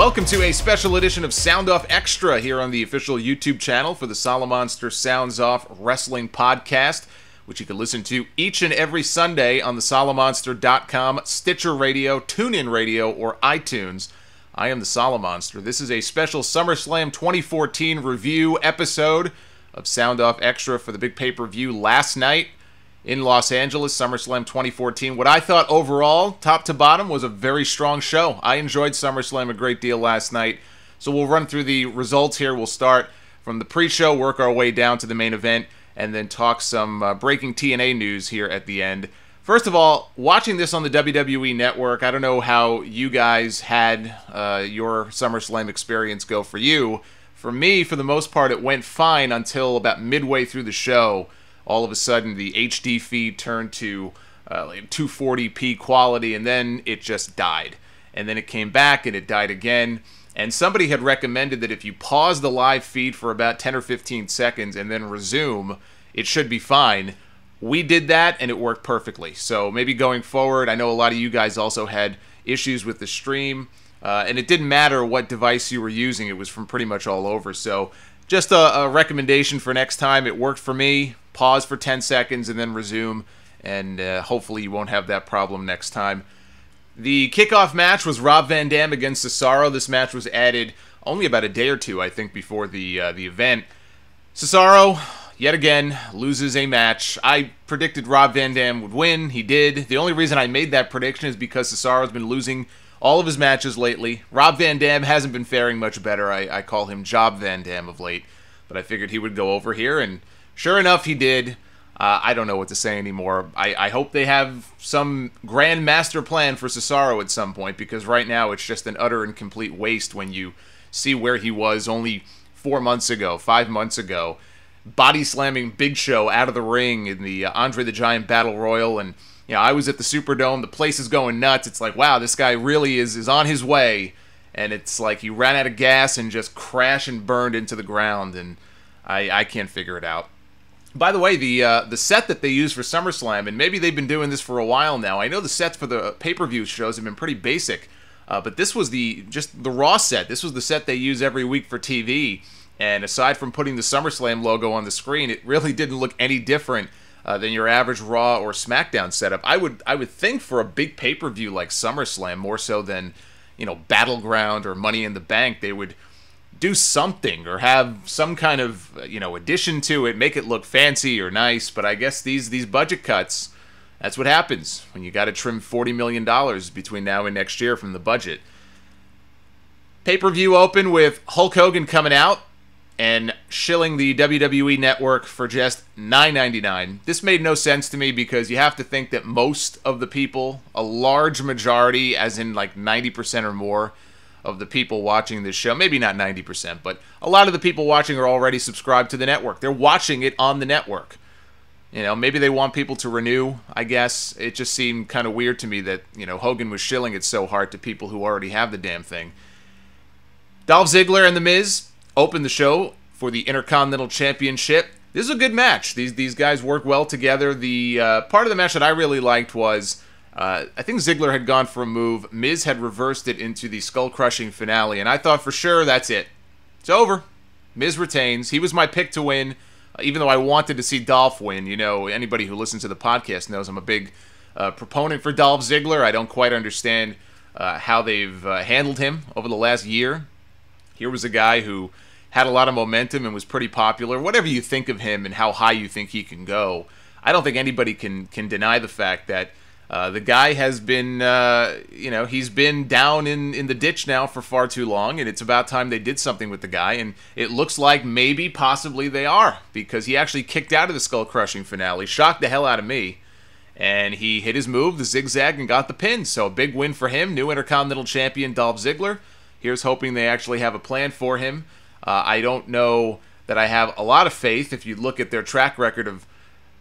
Welcome to a special edition of Sound Off Extra here on the official YouTube channel for the Solomonster Sounds Off Wrestling Podcast, which you can listen to each and every Sunday on the Solomonster.com, Stitcher Radio, TuneIn Radio, or iTunes. I am the Solomonster. This is a special SummerSlam 2014 review episode of Sound Off Extra for the big pay-per-view last night in Los Angeles, SummerSlam 2014. What I thought overall, top to bottom, was a very strong show. I enjoyed SummerSlam a great deal last night. So we'll run through the results here. We'll start from the pre-show, work our way down to the main event, and then talk some breaking TNA news here at the end. First of all, watching this on the WWE Network, I don't know how you guys had your SummerSlam experience go for you. For me, for the most part, it went fine until about midway through the show. All of a sudden, the HD feed turned to like 240p quality, and then it just died. And then it came back, and it died again. And somebody had recommended that if you pause the live feed for about 10 or 15 seconds and then resume, it should be fine. We did that, and it worked perfectly. So maybe going forward, I know a lot of you guys also had issues with the stream, and it didn't matter what device you were using. It was from pretty much all over. So just a recommendation for next time. It worked for me. Pause for 10 seconds and then resume, and hopefully you won't have that problem next time. The kickoff match was Rob Van Dam against Cesaro. This match was added only about a day or two, I think, before the event. Cesaro, yet again, loses a match. I predicted Rob Van Dam would win. He did. The only reason I made that prediction is because Cesaro's been losing all of his matches lately. Rob Van Dam hasn't been faring much better. I call him Job Van Dam of late, but I figured he would go over here, and sure enough, he did. I don't know what to say anymore. I hope they have some grand master plan for Cesaro at some point, because right now it's just an utter and complete waste when you see where he was only 4 months ago, 5 months ago, body slamming Big Show out of the ring in the Andre the Giant Battle Royal. And you know, I was at the Superdome. The place is going nuts. It's like, wow, this guy really is on his way. And it's like he ran out of gas and just crashed and burned into the ground. And I can't figure it out. By the way, the set that they use for SummerSlam, and maybe they've been doing this for a while now. I know the sets for the pay-per-view shows have been pretty basic, but this was just the Raw set. This was the set they use every week for TV, and aside from putting the SummerSlam logo on the screen, it really didn't look any different than your average Raw or SmackDown setup. I would think for a big pay-per-view like SummerSlam, more so than Battleground or Money in the Bank, they would do something or have some kind of addition to it, make it look fancy or nice. But I guess these budget cuts, that's what happens when you got to trim $40 million between now and next year from the budget. Pay-per-view open with Hulk Hogan coming out and shilling the WWE Network for just $9.99. This made no sense to me, because you have to think that most of the people, a large majority, as in like 90% or more, of the people watching this show, maybe not 90%, but a lot of the people watching are already subscribed to the network. They're watching it on the network. Maybe they want people to renew, I guess. It just seemed kind of weird to me that, Hogan was shilling it so hard to people who already have the damn thing. Dolph Ziggler and The Miz opened the show for the Intercontinental Championship. This is a good match. These guys work well together. The part of the match that I really liked was, I think Ziggler had gone for a move. Miz had reversed it into the skull-crushing finale, and I thought for sure that's it. It's over. Miz retains. He was my pick to win, even though I wanted to see Dolph win. Anybody who listens to the podcast knows I'm a big proponent for Dolph Ziggler. I don't quite understand how they've handled him over the last year. Here was a guy who had a lot of momentum and was pretty popular. Whatever you think of him and how high you think he can go, I don't think anybody can deny the fact that the guy has been, he's been down in the ditch now for far too long, and it's about time they did something with the guy, and it looks like maybe, possibly they are, because he actually kicked out of the skull-crushing finale, shocked the hell out of me, and he hit his move, the zigzag, and got the pin. So a big win for him, new Intercontinental Champion Dolph Ziggler. Here's hoping they actually have a plan for him. I don't know that I have a lot of faith if you look at their track record of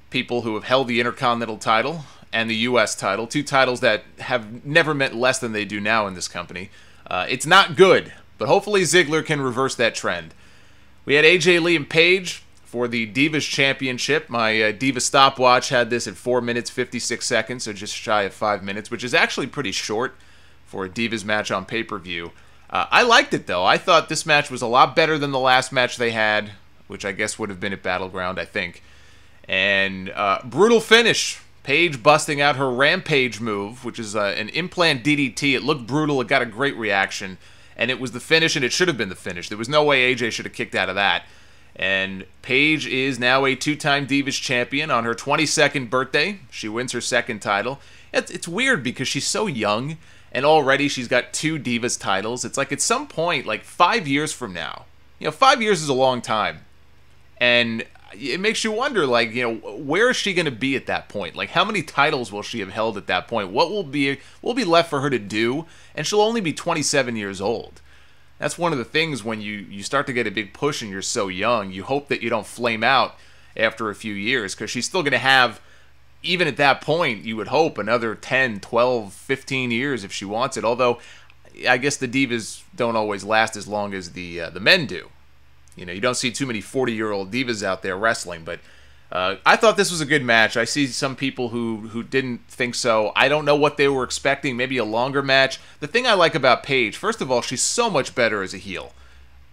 people who have held the Intercontinental title and the U.S. title, two titles that have never meant less than they do now in this company. It's not good, but hopefully Ziggler can reverse that trend. We had AJ Lee and Paige for the Divas Championship. My Diva stopwatch had this at 4 minutes, 56 seconds, so just shy of 5 minutes, which is actually pretty short for a Divas match on pay-per-view. I liked it, though. I thought this match was a lot better than the last match they had, which I guess would have been at Battleground, I think. And brutal finish. Paige busting out her Rampage move, which is an implant DDT. It looked brutal. It got a great reaction. And it was the finish, and it should have been the finish. There was no way AJ should have kicked out of that. And Paige is now a two-time Divas champion on her 22nd birthday. She wins her second title. It's weird because she's so young, and already she's got 2 Divas titles. It's like at some point, like 5 years from now, 5 years is a long time. And it makes you wonder, like, where is she going to be at that point? Like, how many titles will she have held at that point? What will be left for her to do? And she'll only be 27 years old. That's one of the things when you start to get a big push and you're so young. You hope that you don't flame out after a few years, because she's still going to have, even at that point, you would hope, another 10, 12, 15 years if she wants it. Although, I guess the Divas don't always last as long as the men do. You don't see too many 40-year-old divas out there wrestling, but I thought this was a good match. I see some people who didn't think so. I don't know what they were expecting, maybe a longer match. The thing I like about Paige, first of all, she's so much better as a heel.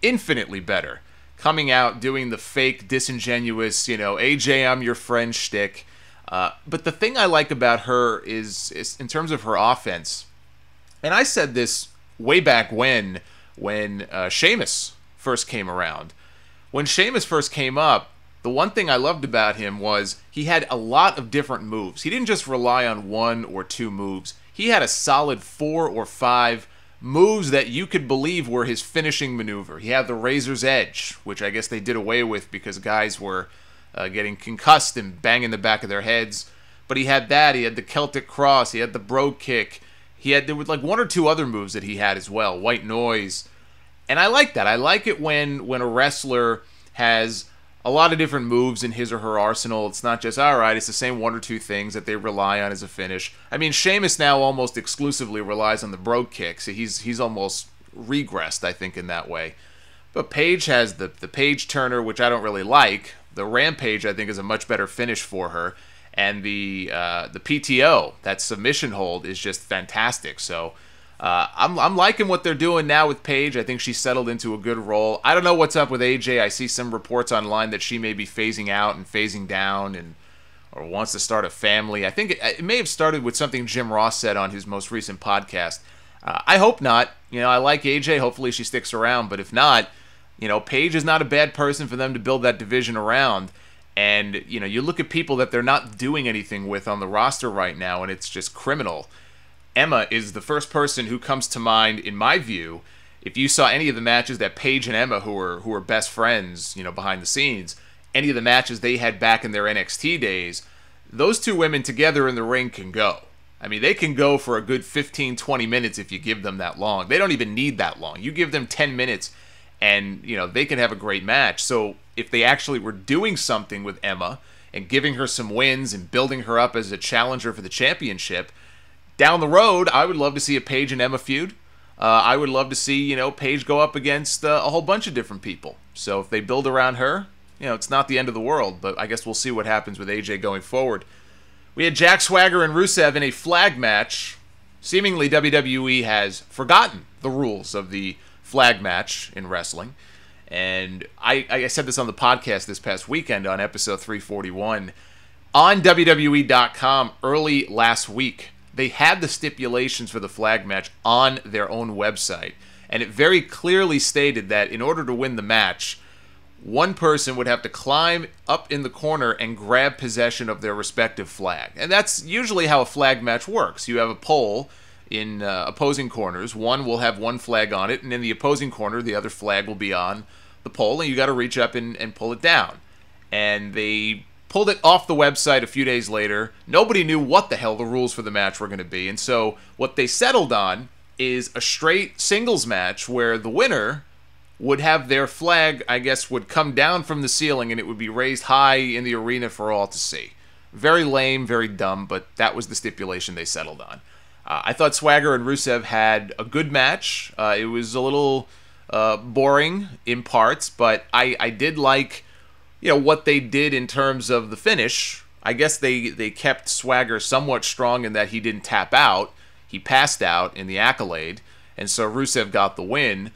Infinitely better. Coming out, doing the fake, disingenuous, AJ, I'm your friend shtick. But the thing I like about her is in terms of her offense, and I said this way back when Sheamus first came around. When Sheamus first came up, the one thing I loved about him was he had a lot of different moves. He didn't just rely on 1 or 2 moves. He had a solid 4 or 5 moves that you could believe were his finishing maneuver. He had the Razor's Edge, which I guess they did away with because guys were getting concussed and banging the back of their heads. But he had that. He had the Celtic Cross. He had the Brogue Kick. There was like 1 or 2 other moves that he had as well. White Noise. And I like that. I like it when a wrestler has a lot of different moves in his or her arsenal. It's not just, all right, it's the same 1 or 2 things that they rely on as a finish. I mean, Sheamus now almost exclusively relies on the Brogue Kick, so he's almost regressed, I think, in that way. But Paige has the Paige Turner, which I don't really like. The Rampage, I think, is a much better finish for her. And the PTO, that submission hold, is just fantastic. So I'm liking what they're doing now with Paige. I think she's settled into a good role. I don't know what's up with AJ. I see some reports online that she may be phasing out and phasing down or wants to start a family. I think it may have started with something Jim Ross said on his most recent podcast. I hope not. I like AJ. Hopefully she sticks around. But if not, Paige is not a bad person for them to build that division around. And, you look at people that they're not doing anything with on the roster right now, and it's just criminal. Emma is the first person who comes to mind, in my view. If you saw any of the matches that Paige and Emma, who are best friends, behind the scenes, any of the matches they had back in their NXT days, those 2 women together in the ring can go. I mean, they can go for a good 15, 20 minutes if you give them that long. They don't even need that long. You give them 10 minutes, and, they can have a great match. So if they actually were doing something with Emma and giving her some wins and building her up as a challenger for the championship, down the road, I would love to see a Paige and Emma feud. I would love to see, Paige go up against a whole bunch of different people. So if they build around her, it's not the end of the world. But I guess we'll see what happens with AJ going forward. We had Jack Swagger and Rusev in a flag match. Seemingly WWE has forgotten the rules of the flag match in wrestling. And I said this on the podcast this past weekend on episode 341. On WWE.com early last week, they had the stipulations for the flag match on their own website, and it very clearly stated that in order to win the match, one person would have to climb up in the corner and grab possession of their respective flag. And that's usually how a flag match works. You have a pole in opposing corners. One will have one flag on it, and in the opposing corner, the other flag will be on the pole, and you got to reach up and pull it down. And they pulled it off the website a few days later. Nobody knew what the hell the rules for the match were going to be. And so what they settled on is a straight singles match where the winner would have their flag, I guess, would come down from the ceiling and it would be raised high in the arena for all to see. Very lame, very dumb, but that was the stipulation they settled on. I thought Swagger and Rusev had a good match. It was a little boring in parts, but I did like what they did in terms of the finish. I guess they kept Swagger somewhat strong in that he didn't tap out. He passed out in the Accolade. and so Rusev got the win.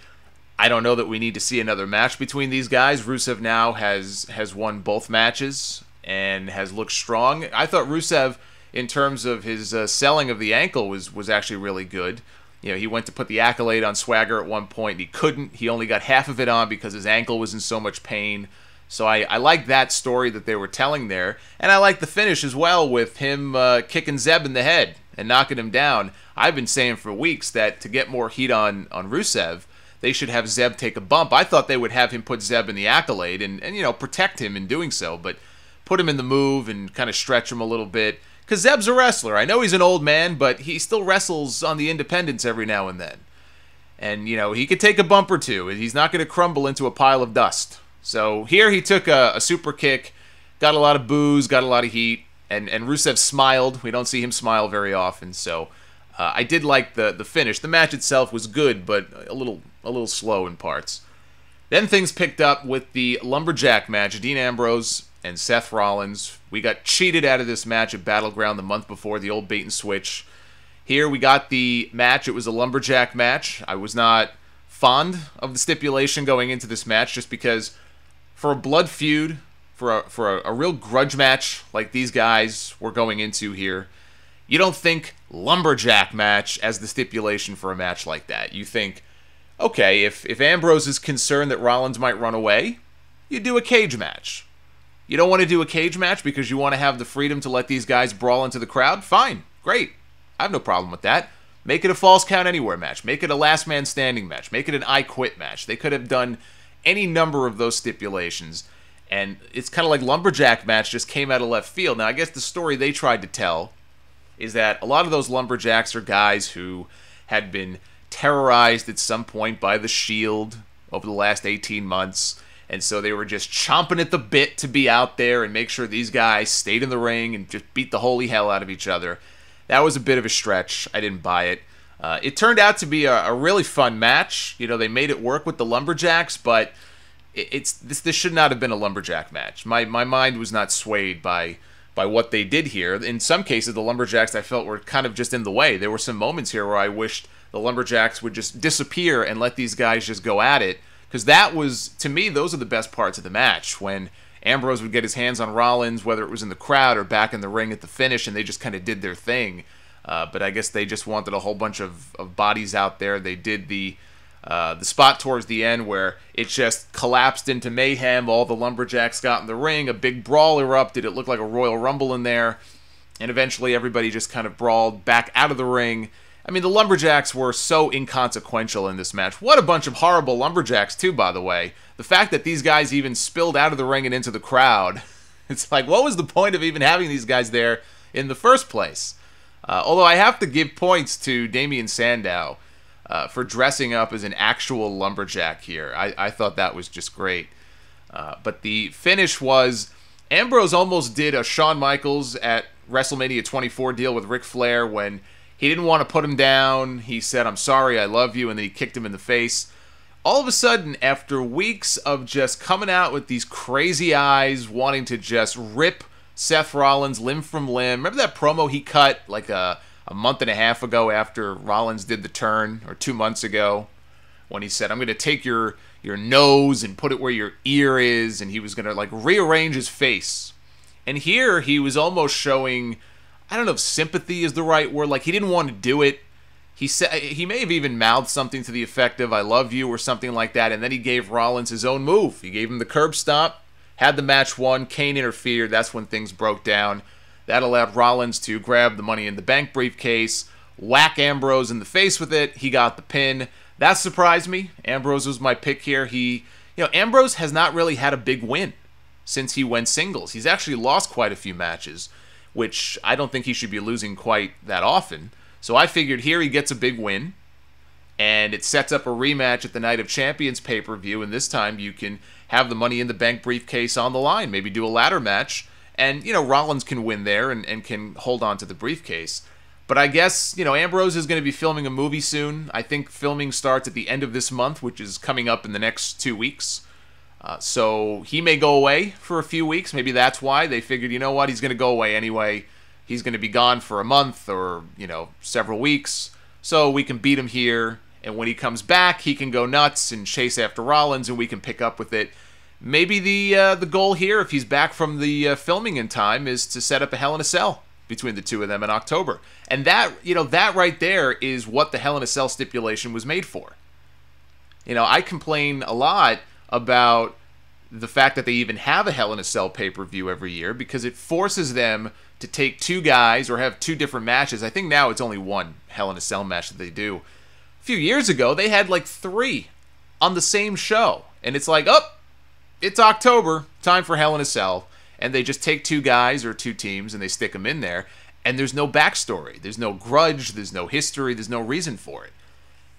I don't know that we need to see another match between these guys. Rusev now has won both matches and has looked strong. I thought Rusev, in terms of his selling of the ankle, was actually really good. You know, he went to put the Accolade on Swagger at one point, and he couldn't. He only got half of it on because his ankle was in so much pain. So I like that story that they were telling there. And I like the finish as well, with him kicking Zeb in the head and knocking him down. I've been saying for weeks that to get more heat on Rusev, they should have Zeb take a bump. I thought they would have him put Zeb in the Accolade and you know, protect him in doing so, but put him in the move and kind of stretch him a little bit. Because Zeb's a wrestler. I know he's an old man, but he still wrestles on the independents every now and then. And, you know, he could take a bump or two. He's not going to crumble into a pile of dust. So here he took a super kick, got a lot of boos, got a lot of heat, and Rusev smiled. We don't see him smile very often, so I did like the finish. The match itself was good, but a little slow in parts. Then things picked up with the Lumberjack match, Dean Ambrose and Seth Rollins. We got cheated out of this match at Battleground the month before, the old bait and switch. Here we got the match. It was a Lumberjack match. I was not fond of the stipulation going into this match just because for a blood feud, for a real grudge match like these guys were going into here, you don't think Lumberjack match as the stipulation for a match like that. You think, okay, if Ambrose is concerned that Rollins might run away, you do a cage match. You don't want to do a cage match because you want to have the freedom to let these guys brawl into the crowd? Fine, great. I have no problem with that. Make it a false count anywhere match. Make it a last man standing match. Make it an I quit match. They could have done any number of those stipulations, and it's kind of like Lumberjack match just came out of left field. Now, I guess the story they tried to tell is that a lot of those Lumberjacks are guys who had been terrorized at some point by the Shield over the last 18 months, and so they were just chomping at the bit to be out there and make sure these guys stayed in the ring and just beat the holy hell out of each other. That was a bit of a stretch. I didn't buy it. It turned out to be a really fun match. You know, they made it work with the Lumberjacks, but this should not have been a Lumberjack match. My mind was not swayed by what they did here. In some cases, the Lumberjacks I felt were kind of just in the way. There were some moments here where I wished the Lumberjacks would just disappear and let these guys just go at it. Because that was, to me, those are the best parts of the match. When Ambrose would get his hands on Rollins, whether it was in the crowd or back in the ring at the finish, and they just kind of did their thing. But I guess they just wanted a whole bunch of bodies out there. They did the spot towards the end where it just collapsed into mayhem. All the Lumberjacks got in the ring. A big brawl erupted. It looked like a Royal Rumble in there. And eventually everybody just kind of brawled back out of the ring. I mean, the Lumberjacks were so inconsequential in this match. What a bunch of horrible Lumberjacks, too, by the way. The fact that these guys even spilled out of the ring and into the crowd, it's like, what was the point of even having these guys there in the first place? Although I have to give points to Damian Sandow for dressing up as an actual Lumberjack here. I thought that was just great. But the finish was, Ambrose almost did a Shawn Michaels at WrestleMania 24 deal with Ric Flair when he didn't want to put him down. He said, "I'm sorry, I love you," and then he kicked him in the face. All of a sudden, after weeks of just coming out with these crazy eyes, wanting to just rip Seth Rollins limb from limb. Remember that promo he cut like a month and a half ago after Rollins did the turn, or 2 months ago, when he said, "I'm going to take your nose and put it where your ear is," and he was going to like rearrange his face. And here he was almost showing, I don't know if sympathy is the right word, like he didn't want to do it. He said, he may have even mouthed something to the effect of "I love you" or something like that, and then he gave Rollins his own move. He gave him the curb stomp, had the match won. Kane interfered. That's when things broke down. That allowed Rollins to grab the Money in the Bank briefcase, whack Ambrose in the face with it. He got the pin. That surprised me. Ambrose was my pick here. Ambrose has not really had a big win since he went singles. He's actually lost quite a few matches, which I don't think he should be losing quite that often. So I figured here he gets a big win, and it sets up a rematch at the Night of Champions pay-per-view, and this time you can have the Money in the Bank briefcase on the line, maybe do a ladder match, and, Rollins can win there and can hold on to the briefcase. But I guess, Ambrose is going to be filming a movie soon. I think filming starts at the end of this month, which is coming up in the next 2 weeks. So he may go away for a few weeks. Maybe that's why they figured, you know what, he's going to go away anyway. He's going to be gone for a month or, several weeks. So we can beat him here And when he comes back, he can go nuts and chase after Rollins, and we can pick up with it. Maybe the goal here, if he's back from the filming in time, is to set up a Hell in a Cell between the two of them in October. And that, that right there is what the Hell in a Cell stipulation was made for. I complain a lot about the fact that they even have a Hell in a Cell pay-per-view every year because it forces them to take two guys or have two different matches. I think now it's only one Hell in a Cell match that they do. A few years ago, they had like 3 on the same show. And it's like, oh, it's October, time for Hell in a Cell. And they just take 2 guys or 2 teams and they stick them in there. And there's no backstory. There's no grudge. There's no history. There's no reason for it.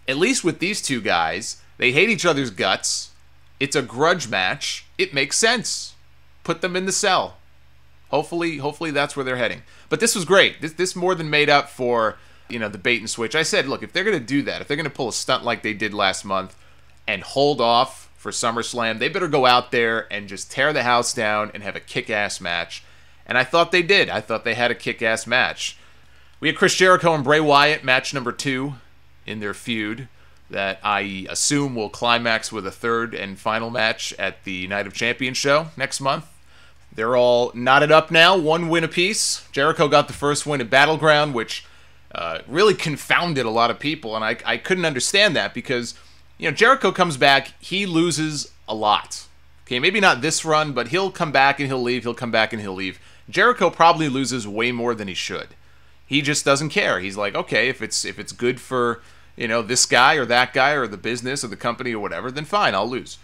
At least with these 2 guys, they hate each other's guts. It's a grudge match. It makes sense. Put them in the cell. Hopefully that's where they're heading. But this was great. This more than made up for, the bait and switch. I said, look, if they're going to do that, if they're going to pull a stunt like they did last month and hold off for SummerSlam, they better go out there and just tear the house down and have a kick-ass match. And I thought they did. I thought they had a kick-ass match. We had Chris Jericho and Bray Wyatt, match number 2 in their feud that I assume will climax with a 3rd and final match at the Night of Champions show next month. They're all knotted up now, 1 win apiece. Jericho got the first win at Battleground, which really confounded a lot of people, and I couldn't understand that because, Jericho comes back, he loses a lot. Okay, maybe not this run, but he'll come back and he'll leave, he'll come back and he'll leave. Jericho probably loses way more than he should. He just doesn't care. He's like, okay, if it's good for, this guy or that guy or the business or the company or whatever, then fine, I'll lose.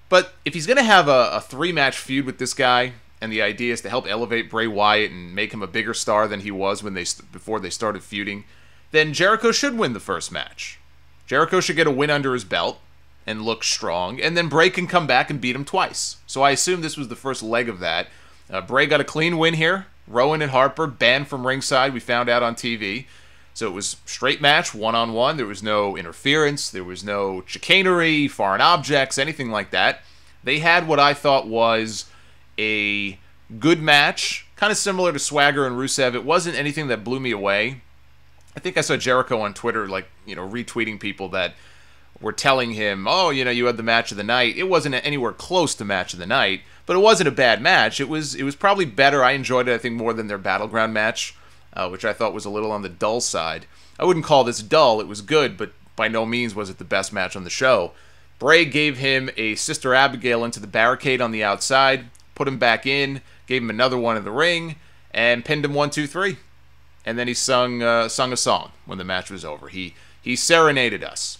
But if he's going to have a 3-match feud with this guy, and the idea is to help elevate Bray Wyatt and make him a bigger star than he was before they started feuding, then Jericho should win the first match. Jericho should get a win under his belt and look strong, and then Bray can come back and beat him twice. So I assume this was the first leg of that. Bray got a clean win here. Rowan and Harper banned from ringside, we found out on TV. So it was straight match, 1-on-1. There was no interference. There was no chicanery, foreign objects, anything like that. They had what I thought was a good match, kind of similar to Swagger and Rusev. It wasn't anything that blew me away. I think I saw Jericho on Twitter, retweeting people that were telling him, oh, you had the match of the night. It wasn't anywhere close to match of the night, but it wasn't a bad match. It was probably better. I enjoyed it, I think, more than their Battleground match, which I thought was a little on the dull side. I wouldn't call this dull. It was good, but by no means was it the best match on the show. Bray gave him a Sister Abigail into the barricade on the outside, put him back in, gave him another one in the ring, and pinned him 1, 2, 3. And then he sung a song when the match was over. He serenaded us.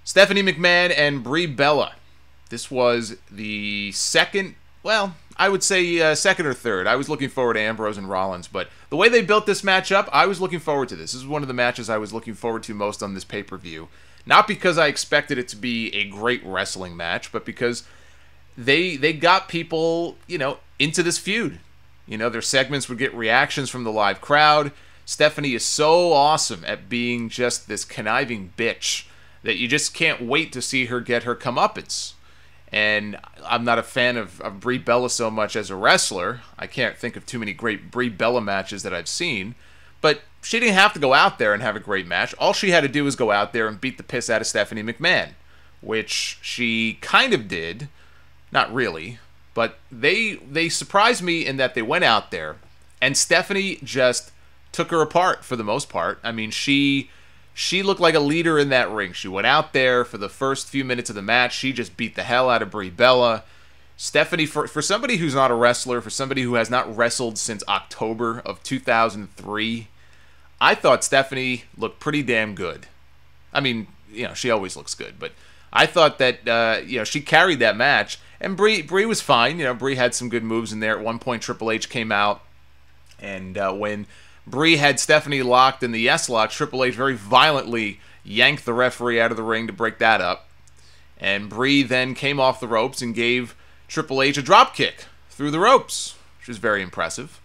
Stephanie McMahon and Brie Bella. This was the second, I would say second or third. I was looking forward to Ambrose and Rollins, but the way they built this match up, I was looking forward to this. This is one of the matches I was looking forward to most on this pay-per-view. Not because I expected it to be a great wrestling match, but because they got people, into this feud. Their segments would get reactions from the live crowd. Stephanie is so awesome at being just this conniving bitch that you just can't wait to see her get her comeuppance. And I'm not a fan of Brie Bella so much as a wrestler. I can't think of too many great Brie Bella matches that I've seen. But she didn't have to go out there and have a great match. All she had to do was go out there and beat the piss out of Stephanie McMahon, which she kind of did. Not really. But they surprised me in that they went out there, and Stephanie just took her apart for the most part. I mean, she looked like a leader in that ring. She went out there for the first few minutes of the match. She just beat the hell out of Brie Bella. Stephanie, for somebody who's not a wrestler, for somebody who has not wrestled since October of 2003, I thought Stephanie looked pretty damn good. I mean, she always looks good, but I thought that, she carried that match. And Brie was fine. Brie had some good moves in there. At one point, Triple H came out, and when Brie had Stephanie locked in the S-lock, Triple H very violently yanked the referee out of the ring to break that up. And Brie then came off the ropes and gave Triple H a drop kick through the ropes, which was very impressive.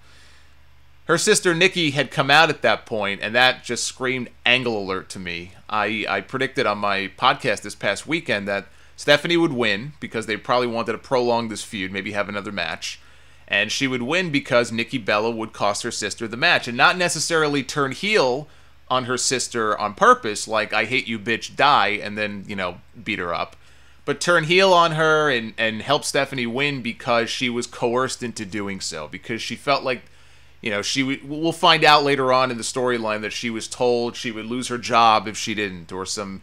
Her sister Nikki had come out at that point, and that just screamed angle alert to me. I predicted on my podcast this past weekend that Stephanie would win because they probably wanted to prolong this feud, maybe have another match. And she would win because Nikki Bella would cost her sister the match. And not necessarily turn heel, on her sister on purpose, like, I hate you, bitch, die, and then, beat her up. But turn heel on her and help Stephanie win because she was coerced into doing so. Because she felt like, we'll find out later on in the storyline that she was told she would lose her job if she didn't, or some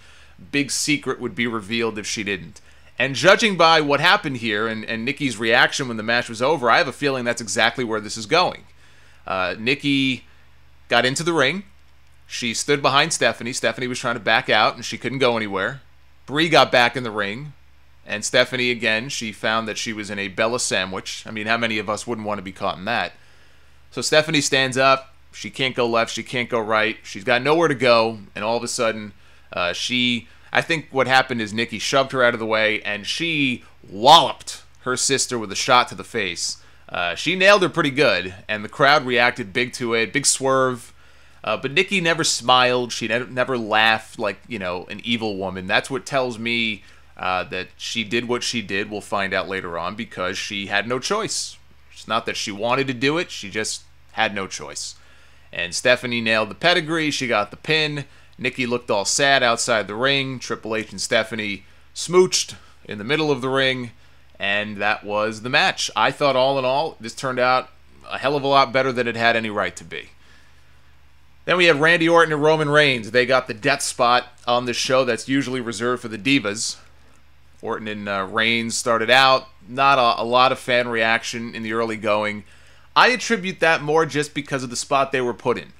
big secret would be revealed if she didn't. And judging by what happened here and Nikki's reaction when the match was over, I have a feeling that's exactly where this is going. Nikki got into the ring. She stood behind Stephanie. Stephanie was trying to back out, and she couldn't go anywhere. Brie got back in the ring, and Stephanie, again, she found that she was in a Bella sandwich. I mean, how many of us wouldn't want to be caught in that? So Stephanie stands up. She can't go left. She can't go right. She's got nowhere to go, and all of a sudden, I think what happened is Nikki shoved her out of the way, and she walloped her sister with a shot to the face. She nailed her pretty good, and the crowd reacted big to it, big swerve. But Nikki never smiled. She never laughed like, an evil woman. That's what tells me that she did what she did. We'll find out later on because she had no choice. It's not that she wanted to do it. She just had no choice. And Stephanie nailed the pedigree. She got the pin. Nikki looked all sad outside the ring. Triple H and Stephanie smooched in the middle of the ring. And that was the match. I thought all in all, this turned out a hell of a lot better than it had any right to be. Then we have Randy Orton and Roman Reigns. They got the death spot on this show that's usually reserved for the Divas. Orton and Reigns started out. Not a lot of fan reaction in the early going. I attribute that more just because of the spot they were put in.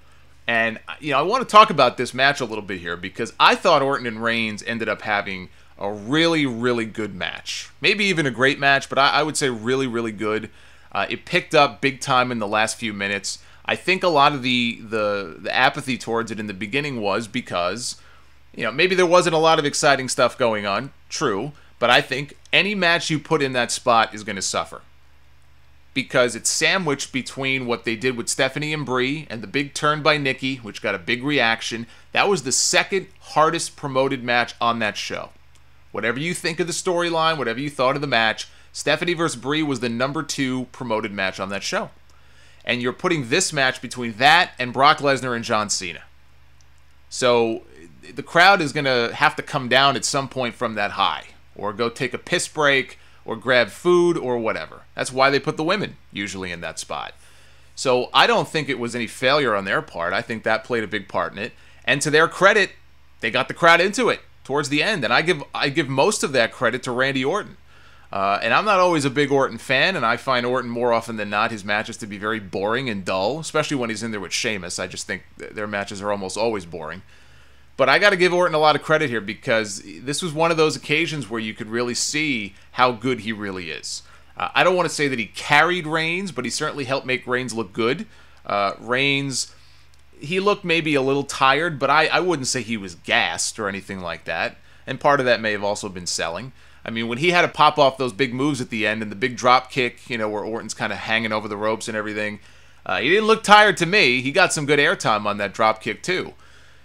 And, I want to talk about this match a little bit here because I thought Orton and Reigns ended up having a really, really good match. Maybe even a great match, but I would say really, really good. It picked up big time in the last few minutes. I think a lot of the apathy towards it in the beginning was because, maybe there wasn't a lot of exciting stuff going on. True. But I think any match you put in that spot is going to suffer. Because it's sandwiched between what they did with Stephanie and Brie and the big turn by Nikki, which got a big reaction. That was the second hardest promoted match on that show. Whatever you think of the storyline, whatever you thought of the match, Stephanie vs. Brie was the number 2 promoted match on that show. And you're putting this match between that and Brock Lesnar and John Cena. So the crowd is going to have to come down at some point from that high. Or go take a piss break, or grab food, or whatever. That's why they put the women usually in that spot. So I don't think it was any failure on their part. I think that played a big part in it. And to their credit, they got the crowd into it towards the end. And I give most of that credit to Randy Orton. And I'm not always a big Orton fan, and I find Orton more often than not his matches to be very boring and dull, especially when he's in there with Sheamus. I just think their matches are almost always boring. But I got to give Orton a lot of credit here because this was one of those occasions where you could really see how good he really is. I don't want to say that he carried Reigns, but he certainly helped make Reigns look good. Reigns, he looked maybe a little tired, but I wouldn't say he was gassed or anything like that. And part of that may have also been selling. I mean, when he had to pop off those big moves at the end and the big drop kick, where Orton's kind of hanging over the ropes and everything, he didn't look tired to me. He got some good airtime on that drop kick too.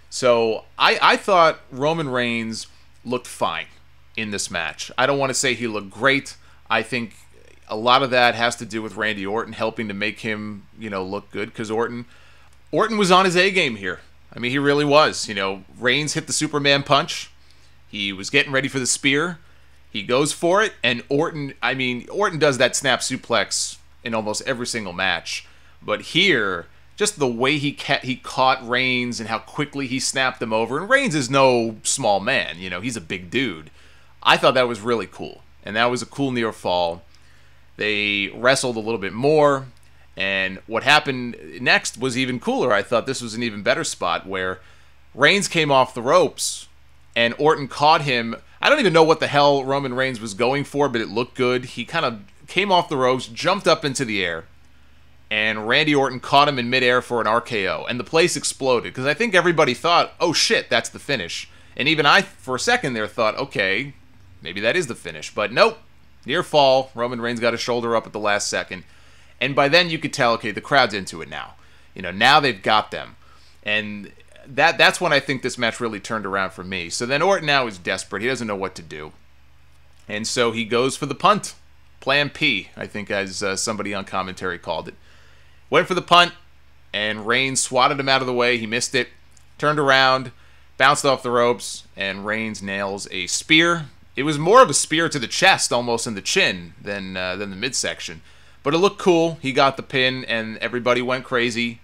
So I thought Roman Reigns looked fine in this match. I don't want to say he looked great. I think a lot of that has to do with Randy Orton helping to make him, look good because Orton was on his A game here. I mean, he really was. Reigns hit the Superman punch. He was getting ready for the spear. He goes for it, and Orton does that snap suplex in almost every single match. But here, just the way he caught Reigns and how quickly he snapped him over. And Reigns is no small man. He's a big dude. I thought that was really cool. And that was a cool near fall. They wrestled a little bit more. And what happened next was even cooler. I thought this was an even better spot where Reigns came off the ropes and Orton caught him. I don't even know what the hell Roman Reigns was going for, but it looked good. He kind of came off the ropes, jumped up into the air, and Randy Orton caught him in midair for an RKO, and the place exploded, because I think everybody thought, oh shit, that's the finish. And even I, for a second there, thought, okay, maybe that is the finish. But nope, near fall, Roman Reigns got his shoulder up at the last second, and by then you could tell, okay, the crowd's into it now. Now they've got them. And that's when I think this match really turned around for me. So then Orton now is desperate. He doesn't know what to do. And so he goes for the punt. Plan P, I think, as somebody on commentary called it. Went for the punt, and Reigns swatted him out of the way. He missed it. turned around, bounced off the ropes, and Reigns nails a spear. It was more of a spear to the chest, almost in the chin, than the midsection. But it looked cool. He got the pin, and everybody went crazy.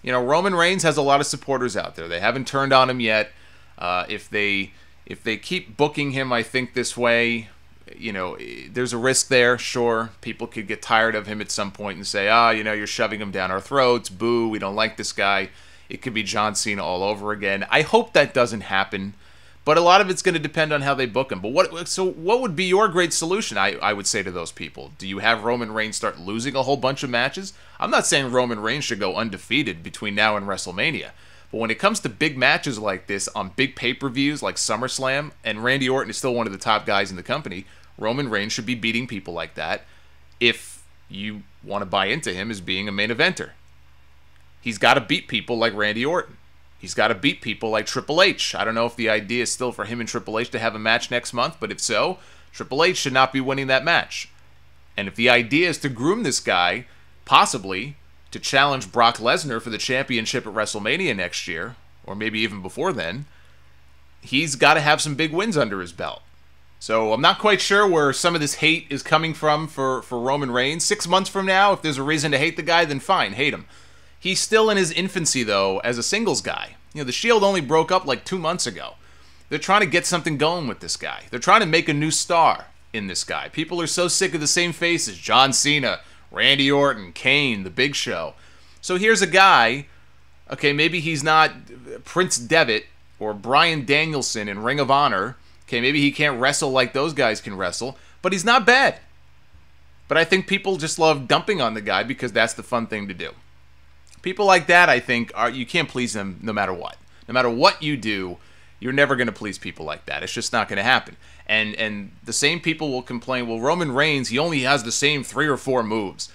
You know, Roman Reigns has a lot of supporters out there. They haven't turned on him yet. If they keep booking him, I think, this way, you know, there's a risk there. Sure, people could get tired of him at some point and say, you know, you're shoving him down our throats. Boo, we don't like this guy. It could be John Cena all over again. I hope that doesn't happen. But a lot of it's going to depend on how they book him. But what would be your great solution, I would say to those people? Do you have Roman Reigns start losing a whole bunch of matches? I'm not saying Roman Reigns should go undefeated between now and WrestleMania. But when it comes to big matches like this on big pay-per-views like SummerSlam, and Randy Orton is still one of the top guys in the company, Roman Reigns should be beating people like that if you want to buy into him as being a main eventer. He's got to beat people like Randy Orton. He's got to beat people like Triple H. I don't know if the idea is still for him and Triple H to have a match next month, but if so, Triple H should not be winning that match. And if the idea is to groom this guy, possibly, to challenge Brock Lesnar for the championship at WrestleMania next year, or maybe even before then, he's got to have some big wins under his belt. So I'm not quite sure where some of this hate is coming from for Roman Reigns. 6 months from now, if there's a reason to hate the guy, then fine, hate him. He's still in his infancy, though, as a singles guy. You know, the Shield only broke up like 2 months ago. They're trying to get something going with this guy. They're trying to make a new star in this guy. People are so sick of the same faces. John Cena, Randy Orton, Kane, The Big Show. So here's a guy, okay, maybe he's not Prince Devitt or Bryan Danielson in Ring of Honor. Okay, maybe he can't wrestle like those guys can wrestle, but he's not bad. But I think people just love dumping on the guy because that's the fun thing to do. People like that, I think, you can't please them no matter what. No matter what you do, you're never going to please people like that. It's just not going to happen. And the same people will complain, well, Roman Reigns, he only has the same 3 or 4 moves.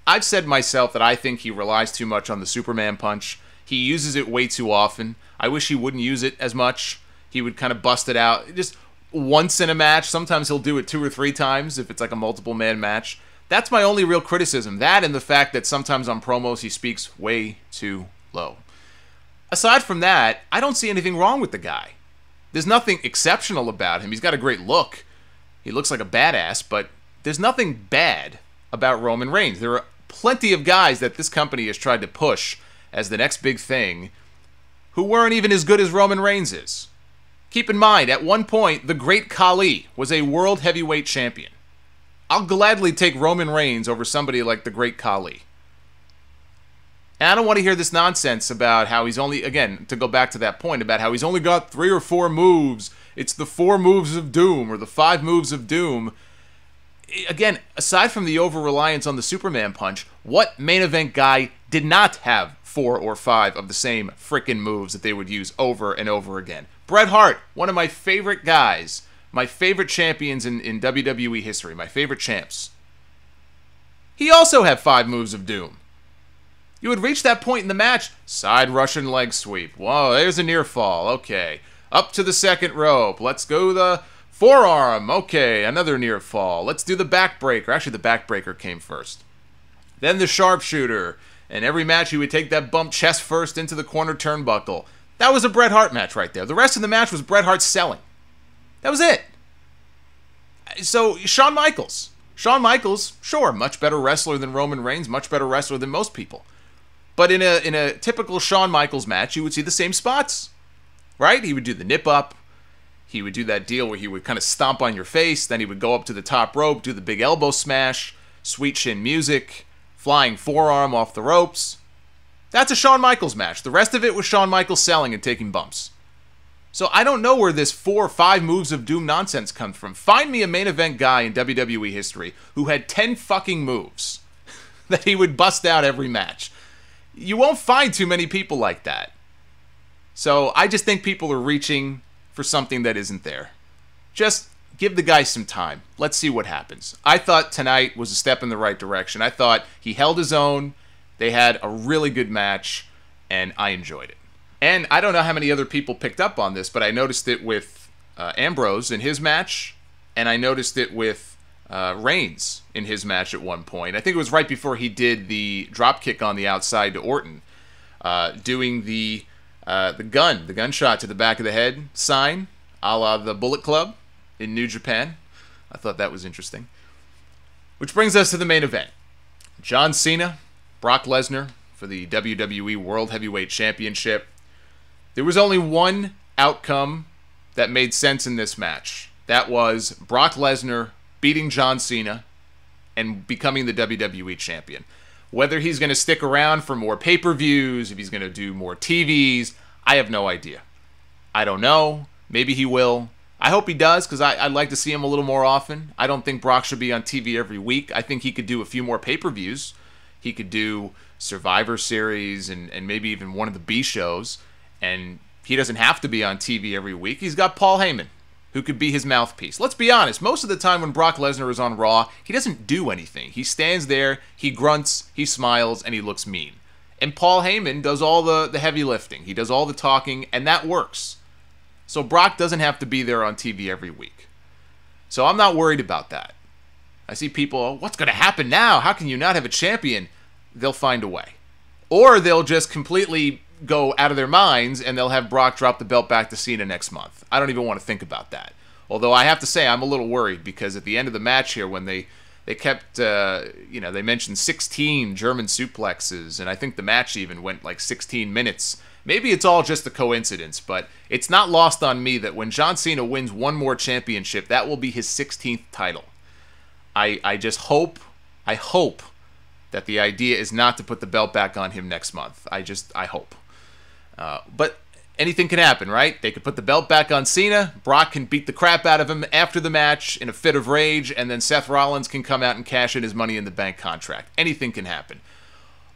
I've said myself that I think he relies too much on the Superman punch. He uses it way too often. I wish he wouldn't use it as much. He would kind of bust it out just once in a match. Sometimes he'll do it 2 or 3 times if it's like a multiple-man match. That's my only real criticism. That and the fact that sometimes on promos he speaks way too low. Aside from that, I don't see anything wrong with the guy. There's nothing exceptional about him. He's got a great look. He looks like a badass, but there's nothing bad about Roman Reigns. There are plenty of guys that this company has tried to push as the next big thing who weren't even as good as Roman Reigns is. Keep in mind, at one point, the Great Khali was a world heavyweight champion. I'll gladly take Roman Reigns over somebody like the Great Khali. And I don't want to hear this nonsense about how he's only, again, to go back to that point, about how he's only got 3 or 4 moves. It's the 4 moves of doom or the 5 moves of doom. Again, aside from the over-reliance on the Superman punch, what main event guy did not have 4 or 5 of the same frickin' moves that they would use over and over again? Bret Hart, one of my favorite guys. My favorite champions in WWE history. My favorite champs. He also had 5 moves of doom. You would reach that point in the match. Side Russian leg sweep. Whoa, there's a near fall. Okay. Up to the second rope. Let's go the forearm. Okay, another near fall. Let's do the backbreaker. Actually, the backbreaker came first. Then the sharpshooter. And every match he would take that bump chest first into the corner turnbuckle. That was a Bret Hart match right there. The rest of the match was Bret Hart selling. That was it. So, Shawn Michaels. Shawn Michaels, sure, much better wrestler than Roman Reigns, much better wrestler than most people. But in a typical Shawn Michaels match, you would see the same spots. Right? He would do the nip up. He would do that deal where he would kind of stomp on your face. Then he would go up to the top rope, do the big elbow smash, sweet chin music, flying forearm off the ropes. That's a Shawn Michaels match. The rest of it was Shawn Michaels selling and taking bumps. So I don't know where this 4 or 5 moves of doom nonsense comes from. Find me a main event guy in WWE history who had 10 fucking moves that he would bust out every match. You won't find too many people like that. So I just think people are reaching for something that isn't there. Just give the guy some time. Let's see what happens. I thought tonight was a step in the right direction. I thought he held his own. They had a really good match, and I enjoyed it. And I don't know how many other people picked up on this, but I noticed it with Ambrose in his match, and I noticed it with Reigns in his match at one point. I think it was right before he did the dropkick on the outside to Orton, doing the The gunshot to the back of the head sign, a la the Bullet Club in New Japan. I thought that was interesting. Which brings us to the main event. John Cena, Brock Lesnar for the WWE World Heavyweight Championship. There was only one outcome that made sense in this match. That was Brock Lesnar beating John Cena and becoming the WWE Champion. Whether he's going to stick around for more pay-per-views, if he's going to do more TVs, I have no idea. I don't know. Maybe he will. I hope he does, because I'd like to see him a little more often. I don't think Brock should be on TV every week. I think he could do a few more pay-per-views. He could do Survivor Series and maybe even one of the B shows. And he doesn't have to be on TV every week. He's got Paul Heyman, who could be his mouthpiece. Let's be honest, most of the time when Brock Lesnar is on Raw, he doesn't do anything. He stands there, he grunts, he smiles, and he looks mean. And Paul Heyman does all the heavy lifting. He does all the talking, and that works. So Brock doesn't have to be there on TV every week. So I'm not worried about that. I see people, what's going to happen now? How can you not have a champion? They'll find a way. Or they'll just completely go out of their minds and they'll have Brock drop the belt back to Cena next month. I don't even want to think about that. Although I have to say I'm a little worried because at the end of the match here when they kept, they mentioned 16 German suplexes and I think the match even went like 16 minutes. Maybe it's all just a coincidence, but it's not lost on me that when John Cena wins one more championship, that will be his 16th title. I just hope that the idea is not to put the belt back on him next month. I hope. But anything can happen, right? They could put the belt back on Cena, Brock can beat the crap out of him after the match in a fit of rage, and then Seth Rollins can come out and cash in his Money in the Bank contract. Anything can happen.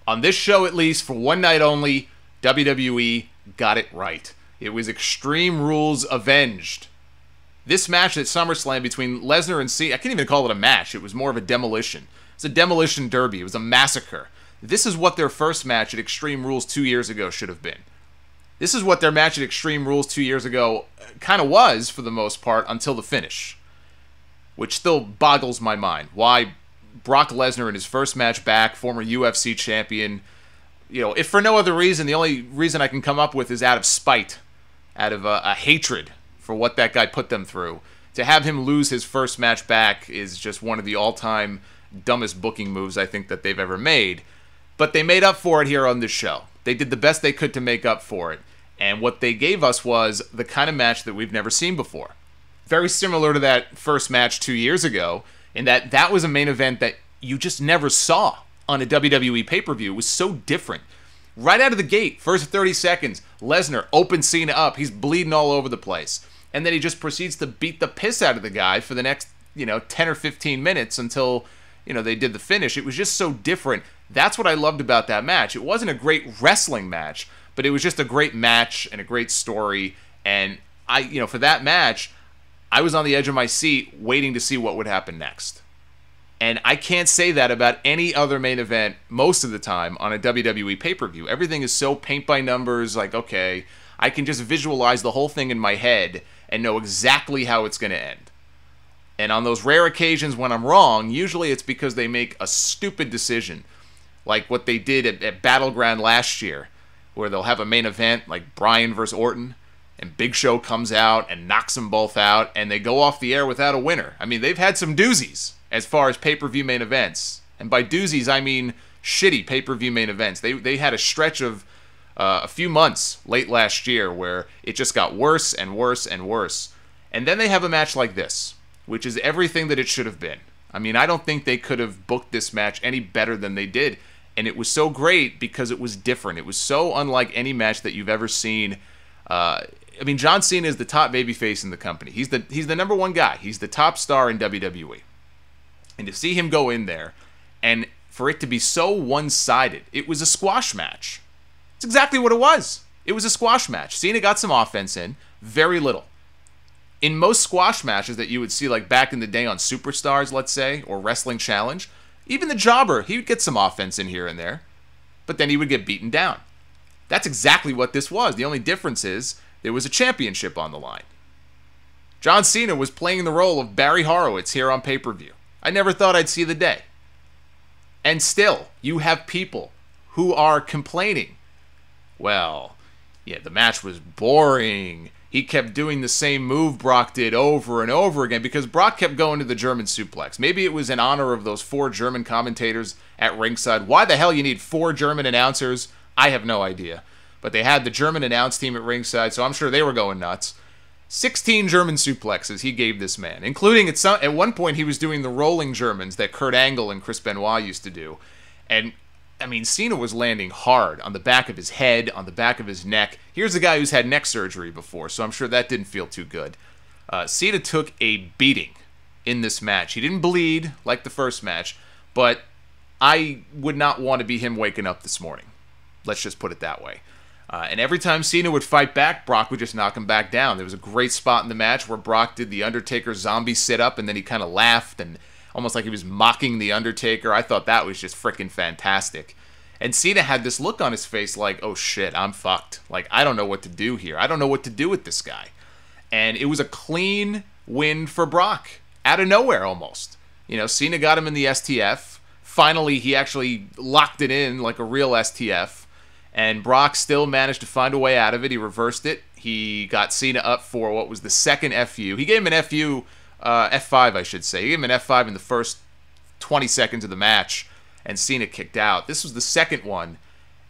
On this show, at least, for one night only, WWE got it right. It was Extreme Rules avenged. This match at SummerSlam between Lesnar and Cena, I can't even call it a match, it was more of a demolition. It's a demolition derby, it was a massacre. This is what their first match at Extreme Rules 2 years ago should have been. This is what their match at Extreme Rules 2 years ago kind of was, for the most part, until the finish. Which still boggles my mind. Why Brock Lesnar in his first match back, former UFC champion, if for no other reason, the only reason I can come up with is out of spite, out of a hatred for what that guy put them through. To have him lose his first match back is just one of the all-time dumbest booking moves I think that they've ever made. But they made up for it here on this show. They did the best they could to make up for it. And what they gave us was the kind of match that we've never seen before. Very similar to that first match 2 years ago, in that that was a main event that you just never saw on a WWE pay-per-view. It was so different. Right out of the gate, first 30 seconds, Lesnar opens Cena up. He's bleeding all over the place. And then he just proceeds to beat the piss out of the guy for the next, 10 or 15 minutes until, they did the finish. It was just so different. That's what I loved about that match. It wasn't a great wrestling match, but it was just a great match and a great story. And for that match, I was on the edge of my seat waiting to see what would happen next. And I can't say that about any other main event most of the time on a WWE pay-per-view. Everything is so paint by numbers, like, okay, I can just visualize the whole thing in my head and know exactly how it's going to end. And on those rare occasions when I'm wrong, usually it's because they make a stupid decision, like what they did at Battleground last year, where they'll have a main event like Bryan versus Orton, and Big Show comes out and knocks them both out, and they go off the air without a winner. I mean, they've had some doozies as far as pay-per-view main events. And by doozies, I mean shitty pay-per-view main events. They had a stretch of a few months late last year where it just got worse and worse and worse. And then they have a match like this, which is everything that it should have been. I mean, I don't think they could have booked this match any better than they did. And it was so great because it was different. It was so unlike any match that you've ever seen. John Cena is the top babyface in the company. He's the number one guy. He's the top star in WWE. And to see him go in there, and for it to be so one-sided, it was a squash match. It's exactly what it was. It was a squash match. Cena got some offense in, very little. In most squash matches that you would see like back in the day on Superstars, let's say, or Wrestling Challenge, even the jobber, he would get some offense in here and there, but then he would get beaten down. That's exactly what this was. The only difference is there was a championship on the line. John Cena was playing the role of Barry Horowitz here on pay-per-view. I never thought I'd see the day. And still, you have people who are complaining. Well, Yeah, the match was boring. He kept doing the same move Brock did over and over again because Brock kept going to the German suplex. Maybe it was in honor of those 4 German commentators at ringside. Why the hell you need 4 German announcers? I have no idea. But they had the German announce team at ringside, so I'm sure they were going nuts. 16 German suplexes he gave this man, including at one point he was doing the rolling Germans that Kurt Angle and Chris Benoit used to do. And I mean, Cena was landing hard on the back of his head, on the back of his neck. Here's a guy who's had neck surgery before, so I'm sure that didn't feel too good. Cena took a beating in this match. He didn't bleed like the first match, but I would not want to be him waking up this morning. Let's just put it that way. And every time Cena would fight back, Brock would just knock him back down. There was a great spot in the match where Brock did the Undertaker zombie sit-up, and then he kind of laughed and almost like he was mocking The Undertaker. I thought that was just freaking fantastic. And Cena had this look on his face like, oh shit, I'm fucked. Like, I don't know what to do here. I don't know what to do with this guy. And it was a clean win for Brock. Out of nowhere, almost. You know, Cena got him in the STF. Finally, he actually locked it in like a real STF. And Brock still managed to find a way out of it. He reversed it. He got Cena up for what was the second FU. He gave him an FU... F5, I should say. He gave him an F5 in the first 20 seconds of the match, and Cena kicked out. This was the second one,